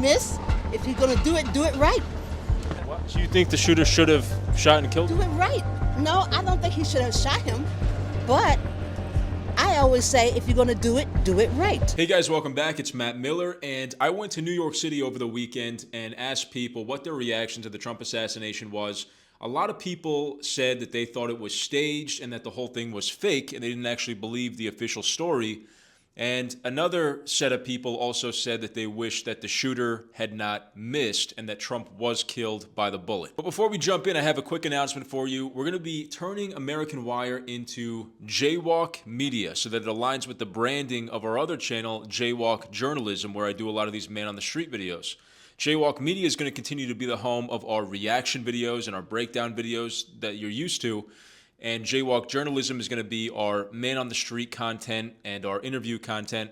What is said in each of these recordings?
miss. If you're gonna do it right. What? So you think the shooter should have shot and killed him? Do it right. No, I don't think he should have shot him, but I always say if you're gonna do it right. Hey guys, welcome back. It's Matt Miller, and I went to New York City over the weekend and asked people what their reaction to the Trump assassination was. A lot of people said that they thought it was staged and that the whole thing was fake, and they didn't actually believe the official story. And another set of people also said that they wished that the shooter had not missed and that Trump was killed by the bullet. But before we jump in, I have a quick announcement for you. We're going to be turning American Wire into Jaywalk Media so that it aligns with the branding of our other channel, Jaywalk Journalism, where I do a lot of these man-on-the-street videos. Jaywalk Media is going to continue to be the home of our reaction videos and our breakdown videos that you're used to. And Jaywalk Journalism is going to be our man-on-the-street content and our interview content.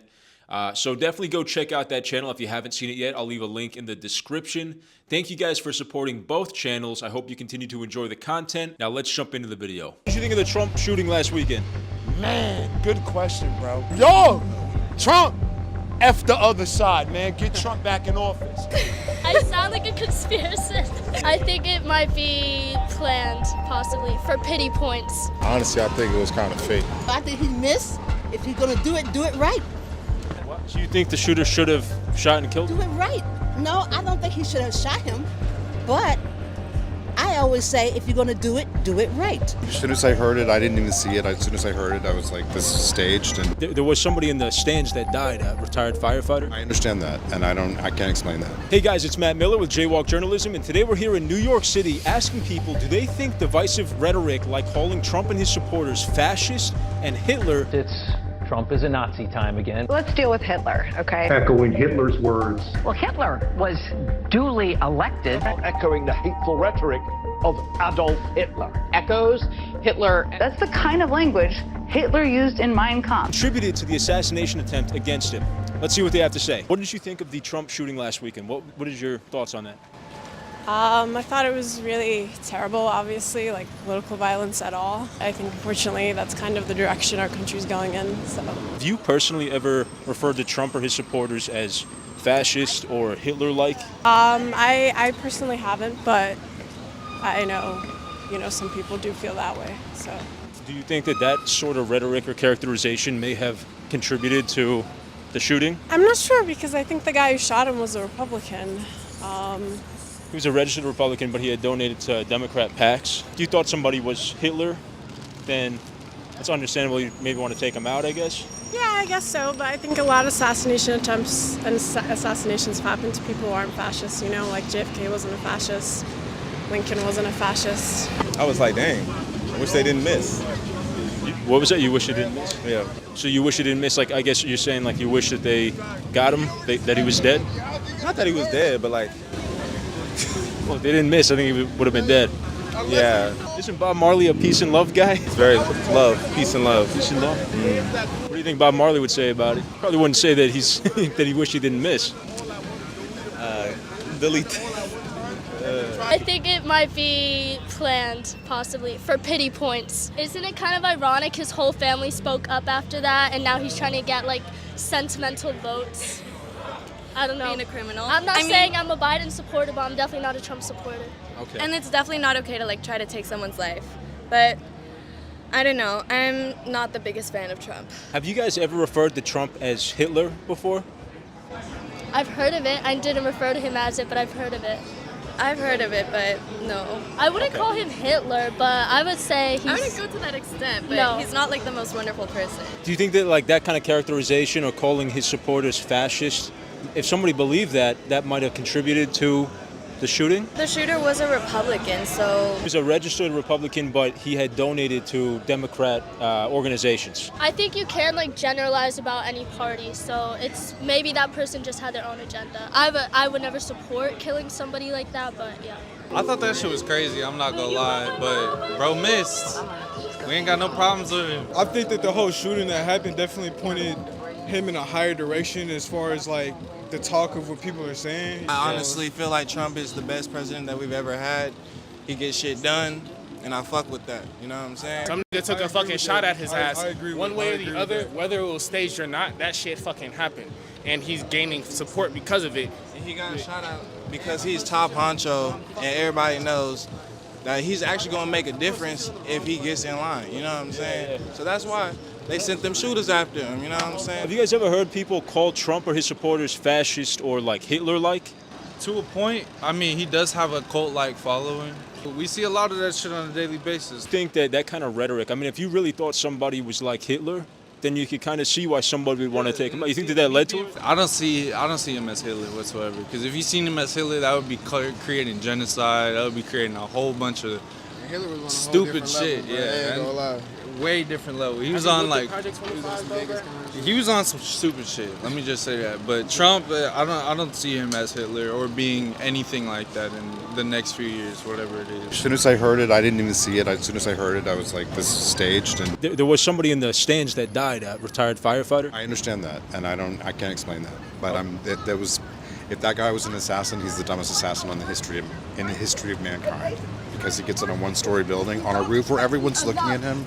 So definitely go check out that channel if you haven't seen it yet. I'll leave a link in the description. Thank you guys for supporting both channels. I hope you continue to enjoy the content. Now let's jump into the video. What did you think of the Trump shooting last weekend? Man, good question, bro. Yo, Trump, F the other side, man. Get Trump back in office. I sound like a conspiracist. I think it might be planned, possibly, for pity points. Honestly, I think it was kind of fake. I think he missed. If you're gonna do it right. What? So you think the shooter should have shot and killed him? Do it right. No, I don't think he should have shot him, but I always say if you're gonna do it right. As soon as I heard it, I didn't even see it. As soon as I heard it, I was like, this is staged. And There was somebody in the stands that died, a retired firefighter. I understand that, and I can't explain that. Hey guys, it's Matt Miller with Jaywalk Journalism, and today we're here in New York City asking people, do they think divisive rhetoric like calling Trump and his supporters fascist and Hitler? Trump is a Nazi time again. Let's deal with Hitler, okay? Echoing Hitler's words. Well, Hitler was duly elected. Echoing the hateful rhetoric of Adolf Hitler. Echoes Hitler. That's the kind of language Hitler used in Mein Kampf. Contributed to the assassination attempt against him. Let's see what they have to say. What did you think of the Trump shooting last weekend? What is your thoughts on that? I thought it was really terrible, obviously, like political violence at all. I think, unfortunately, that's kind of the direction our country's going in. So, have you personally ever referred to Trump or his supporters as fascist or Hitler-like? I personally haven't, but I know, some people do feel that way. So, do you think that sort of rhetoric or characterization may have contributed to the shooting? I'm not sure because I think the guy who shot him was a Republican. He was a registered Republican, but he had donated to Democrat PACs. If you thought somebody was Hitler, then it's understandable you maybe want to take him out, I guess. Yeah, I guess so, but I think a lot of assassination attempts and assassinations have happened to people who aren't fascists, like JFK wasn't a fascist, Lincoln wasn't a fascist. I was like, dang, I wish they didn't miss. What was that? You wish they didn't miss? Yeah. So you wish they didn't miss, I guess you're saying you wish that they got him, that he was dead? Not that he was dead, but well, if they didn't miss, I think he would have been dead. Yeah. Isn't Bob Marley a peace and love guy? It's very peace and love. Peace and love? What do you think Bob Marley would say about it? Probably wouldn't say that that he wished he didn't miss. Delete. I think it might be planned, possibly, for pity points. Isn't it kind of ironic his whole family spoke up after that, and now he's trying to get, sentimental votes? I don't know. Being a criminal. I'm not saying I'm a Biden supporter, but I'm definitely not a Trump supporter. Okay. And it's definitely not okay to try to take someone's life. But I don't know. I'm not the biggest fan of Trump. Have you guys ever referred to Trump as Hitler before? I've heard of it. I didn't refer to him as it, but I've heard of it. I've heard of it, but no. I wouldn't call him Hitler, but I would say he's... I wouldn't go to that extent, but he's not the most wonderful person. Do you think that that kind of characterization or calling his supporters fascist, if somebody believed that might have contributed to the shooting? The shooter was a Republican, so... He was a registered Republican, but he had donated to Democrat organizations. I think you can generalize about any party, so it's maybe that person just had their own agenda. I would never support killing somebody like that, but yeah. I thought that shit was crazy, I'm not gonna lie, but bro missed. We ain't got no problems with him. I think that the whole shooting that happened definitely pointed him in a higher direction as far as the talk of what people are saying. I honestly feel like Trump is the best president that we've ever had. He gets shit done. and I fuck with that. You know what I'm saying? Some nigga took a fucking shot at his ass. I agree One with- way I or agree the with other, that. whether it was staged or not, that shit fucking happened. And he's gaining support because of it. And he got shot out because he's top honcho, and everybody knows that he's actually gonna make a difference if he gets in line. You know what I'm saying? So that's why they sent them shooters after him. You know what I'm saying? Have you guys ever heard people call Trump or his supporters fascist or like Hitler-like? To a point, I mean, he does have a cult-like following. We see a lot of that shit on a daily basis. I think that kind of rhetoric, I mean, if you really thought somebody was like Hitler, then you could kind of see why somebody would want to take him out. You think that led to it? I don't see him as Hitler whatsoever. Because if you seen him as Hitler, that would be creating genocide. That would be creating a whole bunch of Hitler was on a whole stupid different shit. level, bro. I ain't Yeah, gonna lie. way different level. He was on like he was on some stupid shit. Let me just say that. But Trump, I don't see him as Hitler or being anything like that in the next few years, whatever it is. As soon as I heard it, I didn't even see it. As soon as I heard it, I was like, this is staged. And There was somebody in the stands that died, a retired firefighter. I understand that, and I can't explain that. But if that guy was an assassin, he's the dumbest assassin in the history of mankind. Because he gets in a one-story building on a roof where everyone's looking at him,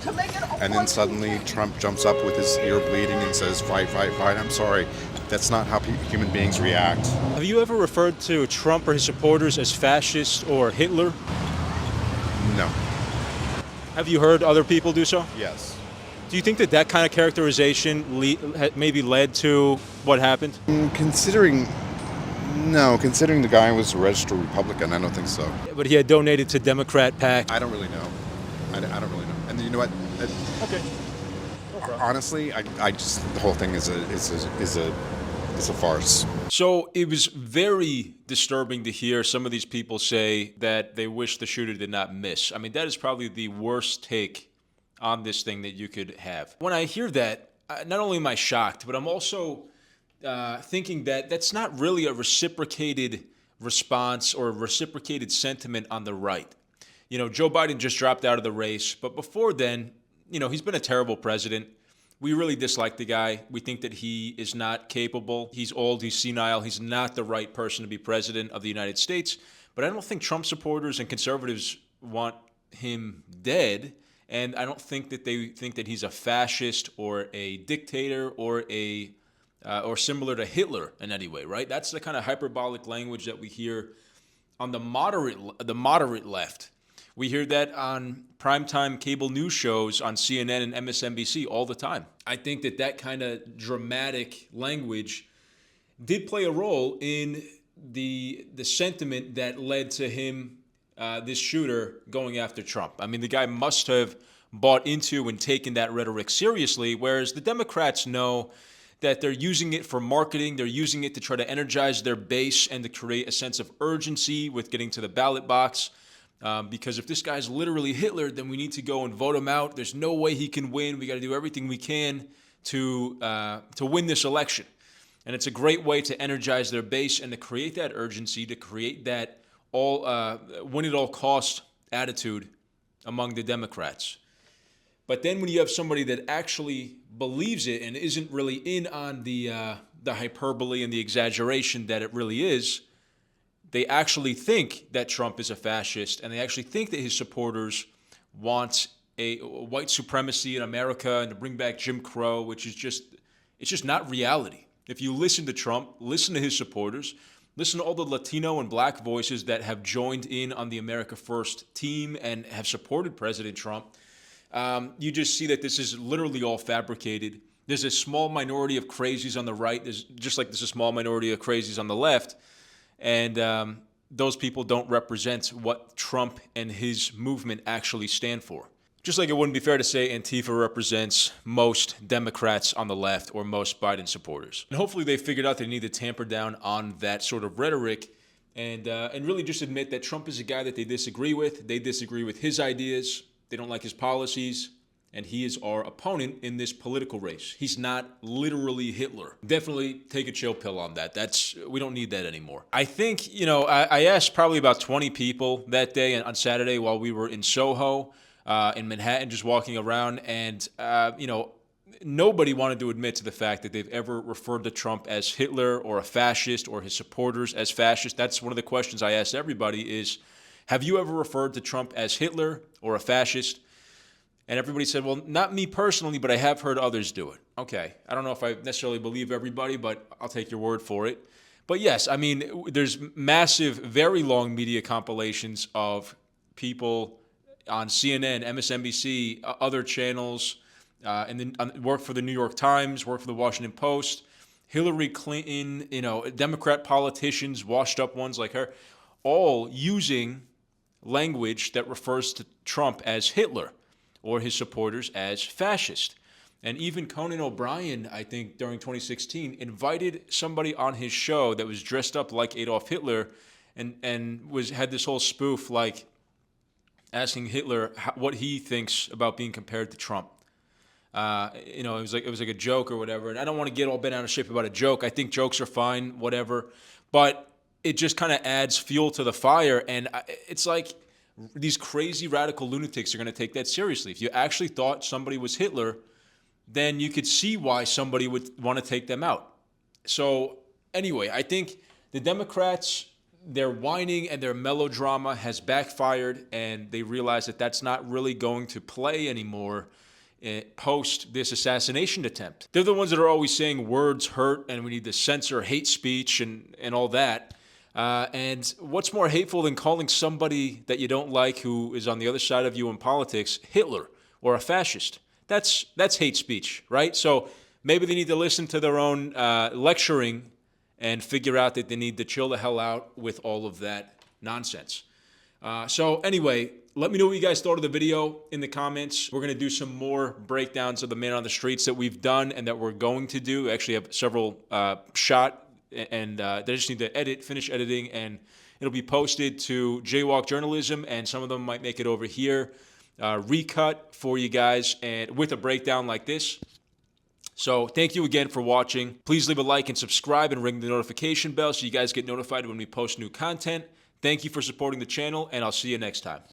and then suddenly Trump jumps up with his ear bleeding and says, "Fight, fight, fight." I'm sorry, that's not how human beings react. Have you ever referred to Trump or his supporters as fascist or Hitler? No. Have you heard other people do so? Yes. Do you think that kind of characterization maybe led to what happened? Considering the guy was a registered Republican, I don't think so. But he had donated to Democrat PAC. I don't really know. I don't really know. And you know what? Okay. Honestly, I just the whole thing is a farce. So it was very disturbing to hear some of these people say that they wish the shooter did not miss. I mean, that is probably the worst take on this thing that you could have. When I hear that, not only am I shocked, but I'm also thinking that that's not really a reciprocated response or a reciprocated sentiment on the right. You know, Joe Biden just dropped out of the race, but before then, you know, he's been a terrible president. We really dislike the guy. We think that he is not capable. He's old, he's senile, he's not the right person to be president of the United States. But I don't think Trump supporters and conservatives want him dead. And I don't think that they think that he's a fascist or a dictator or similar to Hitler in any way, right? That's the kind of hyperbolic language that we hear on the moderate left. We hear that on primetime cable news shows on CNN and MSNBC all the time. I think that kind of dramatic language did play a role in the sentiment that led to him, this shooter, going after Trump. I mean, the guy must have bought into and taken that rhetoric seriously, whereas the Democrats know that they're using it for marketing. They're using it to try to energize their base and to create a sense of urgency with getting to the ballot box. Because if this guy's literally Hitler, then we need to go and vote him out. There's no way he can win. We got to do everything we can to win this election. And it's a great way to energize their base and to create that urgency, to create that win at all cost attitude among the Democrats. But then when you have somebody that actually believes it and isn't really in on the hyperbole and the exaggeration that it really is, they actually think that Trump is a fascist, and they actually think that his supporters want a white supremacy in America and to bring back Jim Crow, which is just not reality. If you listen to Trump, listen to his supporters, listen to all the Latino and black voices that have joined in on the America First team and have supported President Trump, you just see that this is literally all fabricated. There's a small minority of crazies on the right, there's a small minority of crazies on the left, and those people don't represent what Trump and his movement actually stand for. Just like it wouldn't be fair to say Antifa represents most Democrats on the left or most Biden supporters. And hopefully they figured out they need to tamper down on that sort of rhetoric and really just admit that Trump is a guy that they disagree with. They disagree with his ideas. They don't like his policies. And he is our opponent in this political race. He's not literally Hitler. Definitely take a chill pill on that. We don't need that anymore. I think, I asked probably about 20 people that day on Saturday while we were in Soho, in Manhattan, just walking around. And, nobody wanted to admit to the fact that they've ever referred to Trump as Hitler or a fascist or his supporters as fascist. That's one of the questions I asked everybody is, have you ever referred to Trump as Hitler or a fascist? And everybody said, well, not me personally, but I have heard others do it. Okay, I don't know if I necessarily believe everybody, but I'll take your word for it. But yes, I mean, there's massive, very long media compilations of people on CNN, MSNBC, other channels, and then work for the New York Times, work for the Washington Post, Hillary Clinton, Democrat politicians, washed up ones like her, all using language that refers to Trump as Hitler or his supporters as fascist. And even Conan O'Brien, I think, during 2016, invited somebody on his show that was dressed up like Adolf Hitler and had this whole spoof like asking Hitler what he thinks about being compared to Trump. It was like a joke or whatever. And I don't want to get all bent out of shape about a joke. I think jokes are fine, whatever. But it just kind of adds fuel to the fire. And it's like these crazy radical lunatics are going to take that seriously. If you actually thought somebody was Hitler, then you could see why somebody would want to take them out. So anyway, I think the Democrats, their whining and their melodrama has backfired, and they realize that that's not really going to play anymore post this assassination attempt. They're the ones that are always saying words hurt and we need to censor hate speech and all that. And what's more hateful than calling somebody that you don't like who is on the other side of you in politics Hitler or a fascist? That's hate speech, right? So maybe they need to listen to their own lecturing and figure out that they need to chill the hell out with all of that nonsense. So anyway, let me know what you guys thought of the video in the comments. We're going to do some more breakdowns of the Man on the Streets that we've done and that we're going to do. Actually, I have several shot, and they just need to finish editing, and it'll be posted to Jaywalk Journalism, and some of them might make it over here, recut for you guys, and with a breakdown like this. So thank you again for watching. Please leave a like and subscribe and ring the notification bell so you guys get notified when we post new content. Thank you for supporting the channel, and I'll see you next time.